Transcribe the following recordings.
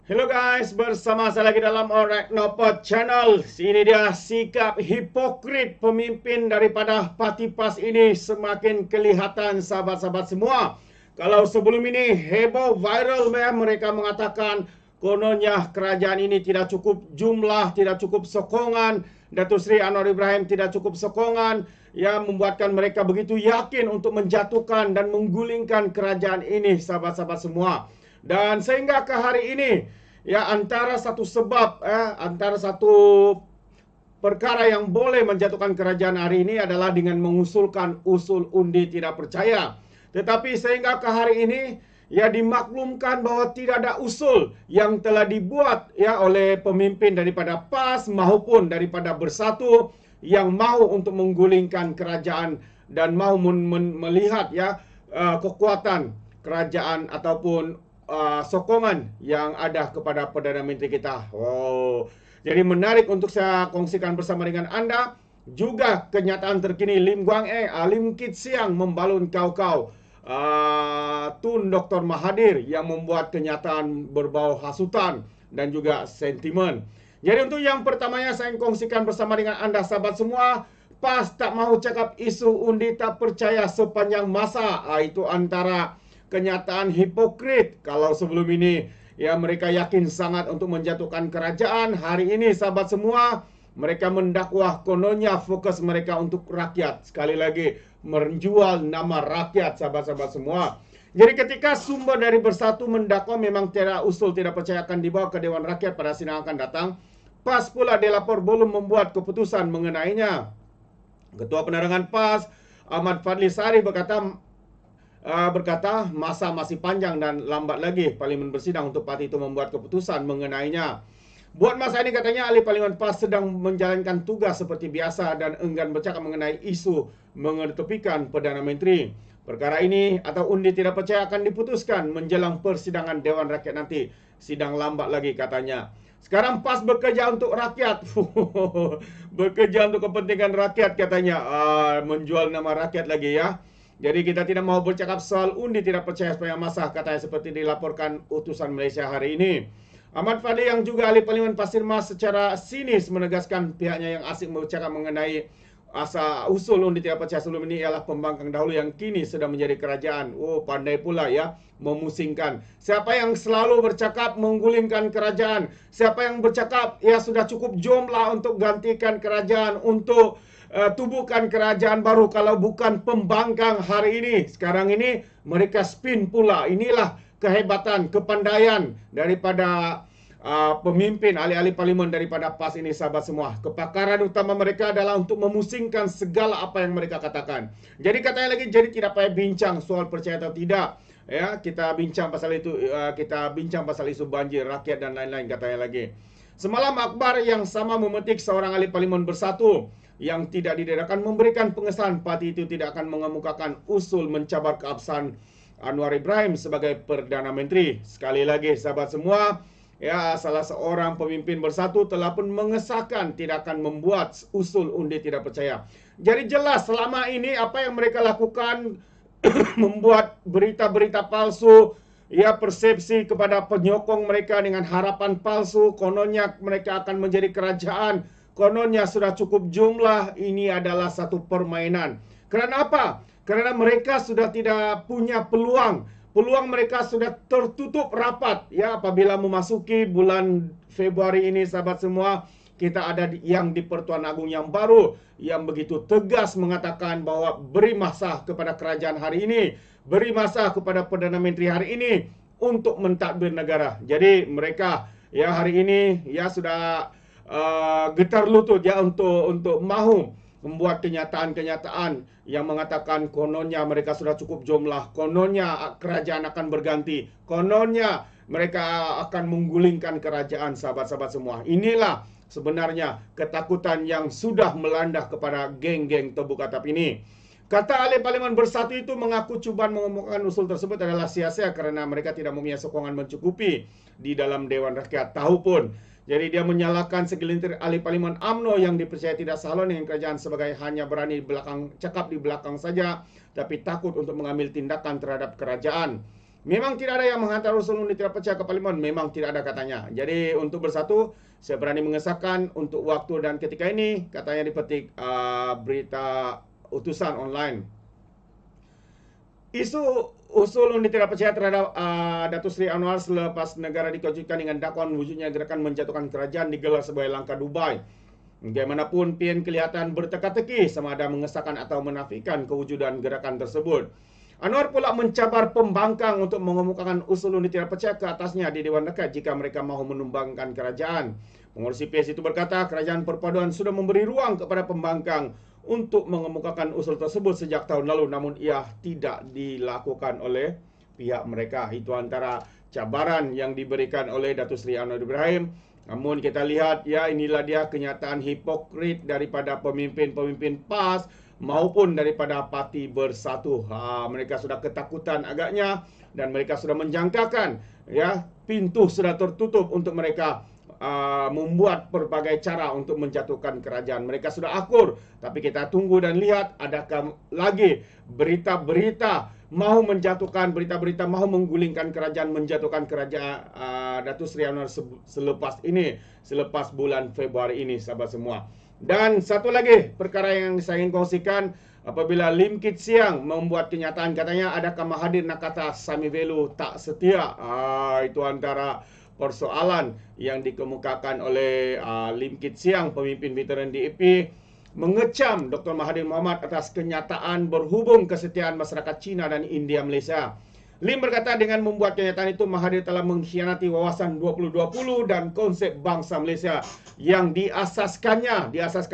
Hello guys, bersama saya lagi dalam Alright Nopot Channel. Ini dia sikap hipokrit pemimpin daripada parti PAS ini semakin kelihatan sahabat-sahabat semua. Kalau sebelum ini heboh viral mereka mengatakan kononnya kerajaan ini tidak cukup jumlah, tidak cukup sokongan. Datuk Seri Anwar Ibrahim tidak cukup sokongan yang membuatkan mereka begitu yakin untuk menjatuhkan dan menggulingkan kerajaan ini sahabat-sahabat semua. Dan sehingga ke hari ini ya antara satu sebab antara satu perkara yang boleh menjatuhkan kerajaan hari ini adalah dengan mengusulkan usul undi tidak percaya. Tetapi sehingga ke hari ini ya dimaklumkan bahwa tidak ada usul yang telah dibuat ya oleh pemimpin daripada PAS maupun daripada Bersatu yang mahu untuk menggulingkan kerajaan dan mahu melihat ya kekuatan kerajaan ataupun sokongan yang ada kepada Perdana Menteri kita. Jadi menarik untuk saya kongsikan bersama dengan anda. Juga kenyataan terkini Lim Guang Lim Kit Siang membalun kau-kau Tun Dr. Mahathir yang membuat kenyataan berbau hasutan dan juga sentimen. Jadi untuk yang pertamanya saya kongsikan bersama dengan anda sahabat semua. PAS tak mahu cakap isu undi tak percaya sepanjang masa. Itu antara kenyataan hipokrit. Kalau sebelum ini ya mereka yakin sangat untuk menjatuhkan kerajaan, hari ini sahabat semua mereka mendakwah kononnya fokus mereka untuk rakyat. Sekali lagi menjual nama rakyat sahabat-sahabat semua. Jadi ketika sumber dari Bersatu mendakwa memang tidak usul tidak percaya akan dibawa ke Dewan Rakyat pada sidang akan datang, PAS pula dilapor belum membuat keputusan mengenainya. Ketua Penerangan PAS Ahmad Fadli Sari berkata masa masih panjang dan lambat lagi Parlimen bersidang untuk parti itu membuat keputusan mengenainya. Buat masa ini katanya ahli Parlimen PAS sedang menjalankan tugas seperti biasa dan enggan bercakap mengenai isu mengetepikan Perdana Menteri. Perkara ini atau undi tidak percaya akan diputuskan menjelang persidangan Dewan Rakyat nanti. Sidang lambat lagi katanya. Sekarang PAS bekerja untuk rakyat. Bekerja untuk kepentingan rakyat katanya. Menjual nama rakyat lagi ya. Jadi kita tidak mau bercakap soal undi tidak percaya sepanjang masa, katanya seperti dilaporkan utusan Malaysia hari ini. Ahmad Fadli yang juga ahli Parlimen Pasir Mas secara sinis menegaskan pihaknya yang asyik bercakap mengenai usul undi tidak percaya sebelum ini ialah pembangkang dahulu yang kini sedang menjadi kerajaan. Pandai pula ya memusingkan. Siapa yang selalu bercakap menggulingkan kerajaan? Siapa yang bercakap ya sudah cukup jumlah untuk gantikan kerajaan, untuk tubuhkan kerajaan baru kalau bukan pembangkang hari ini. Sekarang ini mereka spin pula. Inilah kehebatan, kepandaian daripada pemimpin ahli-ahli parlimen daripada PAS ini sahabat semua. Kepakaran utama mereka adalah untuk memusingkan segala apa yang mereka katakan. Jadi katanya lagi, jadi tidak payah bincang soal percaya atau tidak. Ya, kita bincang pasal itu, kita bincang pasal isu banjir, rakyat dan lain-lain katanya lagi. Semalam akhbar yang sama memetik seorang ahli parlimen Bersatu yang tidak didedahkan memberikan pengesahan parti itu tidak akan mengemukakan usul mencabar keabsahan Anwar Ibrahim sebagai Perdana Menteri. Sekali lagi sahabat semua, ya salah seorang pemimpin Bersatu telah pun mengesahkan tidak akan membuat usul undi tidak percaya. Jadi jelas selama ini apa yang mereka lakukan membuat berita-berita palsu, ya persepsi kepada penyokong mereka dengan harapan palsu, kononnya mereka akan menjadi kerajaan, kononnya sudah cukup jumlah. Ini adalah satu permainan. Kerana apa? Kerana mereka sudah tidak punya peluang. Peluang mereka sudah tertutup rapat. Ya, apabila memasuki bulan Februari ini sahabat semua, kita ada yang di Pertuan Agong yang baru yang begitu tegas mengatakan bahwa beri masa kepada kerajaan hari ini, beri masa kepada Perdana Menteri hari ini untuk mentadbir negara. Jadi mereka ya hari ini ya sudah getar lutut ya untuk mahu membuat kenyataan-kenyataan yang mengatakan kononnya mereka sudah cukup jumlah, kononnya kerajaan akan berganti, kononnya mereka akan menggulingkan kerajaan sahabat-sahabat semua. Inilah sebenarnya ketakutan yang sudah melanda kepada geng-geng Tebuk Atap ini. Kata ahli Parlimen Bersatu itu mengaku cubaan mengumumkan usul tersebut adalah sia-sia kerana mereka tidak mempunyai sokongan mencukupi di dalam Dewan Rakyat. Tahu pun. Jadi dia menyalahkan segelintir ahli Parlimen UMNO yang dipercaya tidak salon dengan kerajaan sebagai hanya berani cakap di belakang saja, tapi takut untuk mengambil tindakan terhadap kerajaan. Memang tidak ada yang menghantar usul undi tidak percaya ke Parlimen. Memang tidak ada katanya. Jadi untuk bersatu, saya berani mengesahkan untuk waktu dan ketika ini, katanya dipetik berita utusan online. Isu usul undi tidak percaya terhadap Datuk Seri Anwar selepas negara dikejutkan dengan dakwaan wujudnya gerakan menjatuhkan kerajaan digelar sebagai langkah Dubai. Bagaimanapun PN kelihatan berteka-teki sama ada mengesahkan atau menafikan kewujudan gerakan tersebut. Anwar pula mencabar pembangkang untuk mengemukakan usul undi tidak percaya ke atasnya di Dewan Rakyat jika mereka mahu menumbangkan kerajaan. Pengurusi PS itu berkata kerajaan perpaduan sudah memberi ruang kepada pembangkang untuk mengemukakan usul tersebut sejak tahun lalu, namun ia tidak dilakukan oleh pihak mereka. Itu antara cabaran yang diberikan oleh Datuk Seri Anwar Ibrahim. Namun kita lihat, ya inilah dia kenyataan hipokrit daripada pemimpin-pemimpin PAS maupun daripada Parti Bersatu. Mereka sudah ketakutan agaknya dan mereka sudah menjangkakan, ya, pintu sudah tertutup untuk mereka membuat berbagai cara untuk menjatuhkan kerajaan. Mereka sudah akur, tapi kita tunggu dan lihat adakah lagi berita-berita mahu menjatuhkan, berita-berita mahu menggulingkan kerajaan, menjatuhkan kerajaan Datuk Seri Anwar selepas ini, selepas bulan Februari ini, sahabat semua. Dan satu lagi perkara yang saya ingin kongsikan, apabila Lim Kit Siang membuat kenyataan, katanya adakah Mahathir nak kata Samivelu tak setia. Itu antara persoalan yang dikemukakan oleh Lim Kit Siang, pemimpin veteran DAP, mengecam Dr. Mahathir Mohamad atas kenyataan berhubung kesetiaan masyarakat Cina dan India Malaysia. Lim berkata dengan membuat kenyataan itu, Mahathir telah mengkhianati wawasan 2020 dan konsep bangsa Malaysia yang diasaskan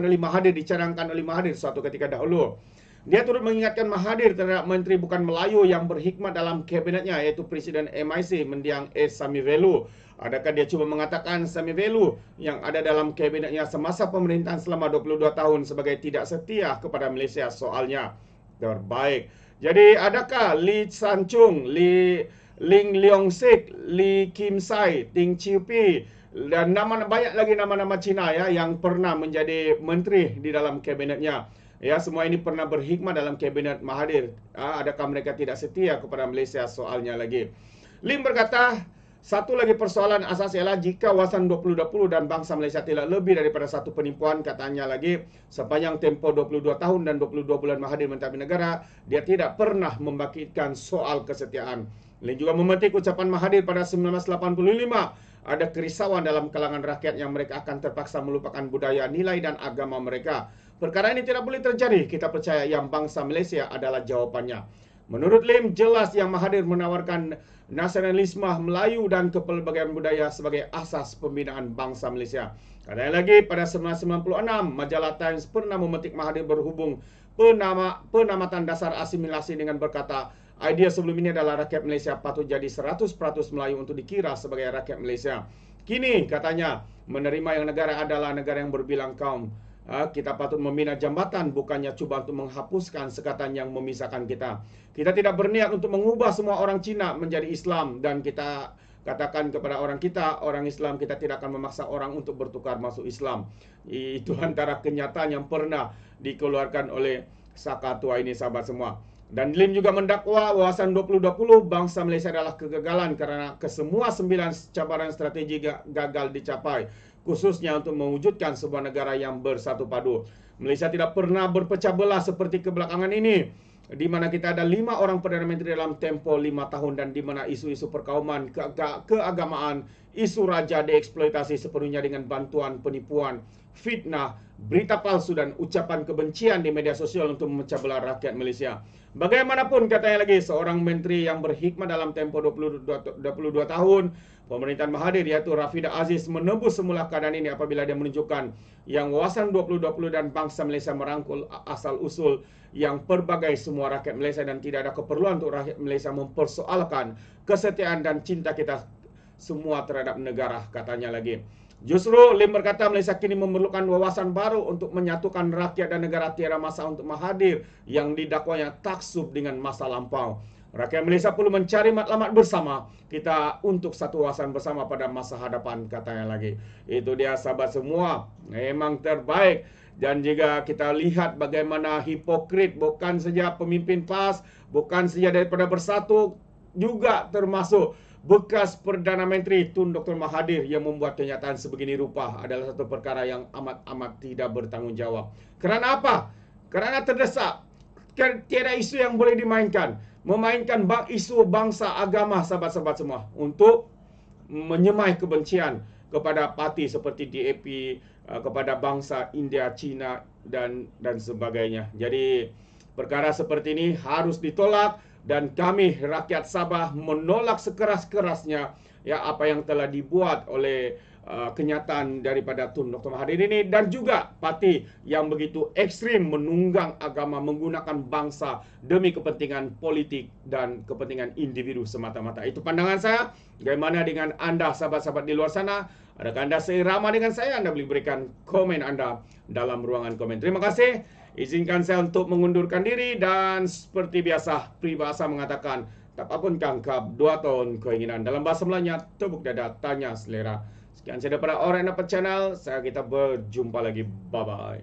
oleh Mahathir, dicadangkan oleh Mahathir suatu ketika dahulu. Dia turut mengingatkan Mahathir terhadap Menteri Bukan Melayu yang berhikmat dalam kabinetnya, iaitu Presiden MIC Mendiang S. Samivelu. Adakah dia cuba mengatakan Samivelu yang ada dalam kabinetnya semasa pemerintahan selama 22 tahun sebagai tidak setia kepada Malaysia? Soalnya terbaik. Jadi adakah Lee San Chung, Ling Leong Sik, Lee Kim Sai, Ting Chiu Pi dan banyak lagi nama-nama Cina, ya, yang pernah menjadi menteri di dalam kabinetnya. Ya, semua ini pernah berhikmat dalam kabinet Mahathir. Adakah mereka tidak setia kepada Malaysia? Soalnya lagi. Lim berkata, satu lagi persoalan asas ialah jika wawasan 2020 dan bangsa Malaysia tidak lebih daripada satu penipuan, katanya lagi, sepanjang tempoh 22 tahun dan 22 bulan Mahathir mentadbir negara, dia tidak pernah membangkitkan soal kesetiaan. Lim juga memetik ucapan Mahathir pada 1985, ada kerisauan dalam kalangan rakyat yang mereka akan terpaksa melupakan budaya, nilai dan agama mereka. Perkara ini tidak boleh terjadi. Kita percaya yang bangsa Malaysia adalah jawapannya. Menurut Lim, jelas yang Mahathir menawarkan nasionalisme Melayu dan kepelbagaian budaya sebagai asas pembinaan bangsa Malaysia. Katanya lagi, pada 1996, majalah Times pernah memetik Mahathir berhubung penamatan dasar asimilasi dengan berkata, idea sebelum ini adalah rakyat Malaysia patut jadi 100% Melayu untuk dikira sebagai rakyat Malaysia. Kini, katanya, menerima yang negara adalah negara yang berbilang kaum. Kita patut membina jambatan, bukannya cuba untuk menghapuskan sekatan yang memisahkan kita. Kita tidak berniat untuk mengubah semua orang Cina menjadi Islam, dan kita katakan kepada orang Islam, kita tidak akan memaksa orang untuk bertukar masuk Islam. Itu antara kenyataan yang pernah dikeluarkan oleh Saka Tua ini, sahabat semua. Dan Lim juga mendakwa wawasan 2020 bangsa Malaysia adalah kegagalan karena kesemua 9 cabaran strategi gagal dicapai, khususnya untuk mewujudkan sebuah negara yang bersatu padu. Malaysia tidak pernah berpecah belah seperti kebelakangan ini, di mana kita ada 5 orang Perdana Menteri dalam tempoh 5 tahun dan di mana isu-isu perkauman, keagamaan, isu raja dieksploitasi sepenuhnya dengan bantuan penipuan, fitnah, berita palsu dan ucapan kebencian di media sosial untuk memecah belah rakyat Malaysia. Bagaimanapun, katanya lagi, seorang menteri yang berhikmat dalam tempoh 22 tahun pemerintahan Mahathir, yaitu Rafidah Aziz, menebus semula keadaan ini apabila dia menunjukkan yang wawasan 2020 dan bangsa Malaysia merangkul asal-usul yang pelbagai semua rakyat Malaysia dan tidak ada keperluan untuk rakyat Malaysia mempersoalkan kesetiaan dan cinta kita semua terhadap negara, katanya lagi. Justru Lim berkata Malaysia kini memerlukan wawasan baru untuk menyatukan rakyat dan negara, tiada masa untuk Mahathir yang didakwanya taksub dengan masa lampau. Rakyat Malaysia perlu mencari matlamat bersama kita untuk satu wawasan bersama pada masa hadapan, katanya lagi. Itu dia, sahabat semua, memang terbaik. Dan juga kita lihat bagaimana hipokrit bukan saja pemimpin PAS, bukan saja daripada Bersatu, juga termasuk bekas Perdana Menteri Tun Dr. Mahathir yang membuat kenyataan sebegini rupa adalah satu perkara yang amat-amat tidak bertanggungjawab. Kerana apa? Kerana terdesak. Tiada isu yang boleh dimainkan. Memainkan isu bangsa, agama, sahabat-sahabat semua untuk menyemai kebencian kepada parti seperti DAP, kepada bangsa India, China dan sebagainya. Jadi perkara seperti ini harus ditolak dan kami rakyat Sabah menolak sekeras-kerasnya ya apa yang telah dibuat oleh kenyataan daripada Tun Dr. Mahathir ini, dan juga parti yang begitu ekstrim menunggang agama, menggunakan bangsa demi kepentingan politik dan kepentingan individu semata-mata. Itu pandangan saya. Bagaimana dengan anda, sahabat-sahabat di luar sana? Adakah anda seirama dengan saya? Anda boleh berikan komen anda dalam ruangan komen. Terima kasih. Izinkan saya untuk mengundurkan diri, dan seperti biasa peribahasa mengatakan, tak apapun kangkap 2 tahun keinginan. Dalam bahasa Melayunya, tepuk dada, tanya selera. Sekian saya daripada Orang Dapat Channel. Kita berjumpa lagi. Bye-bye.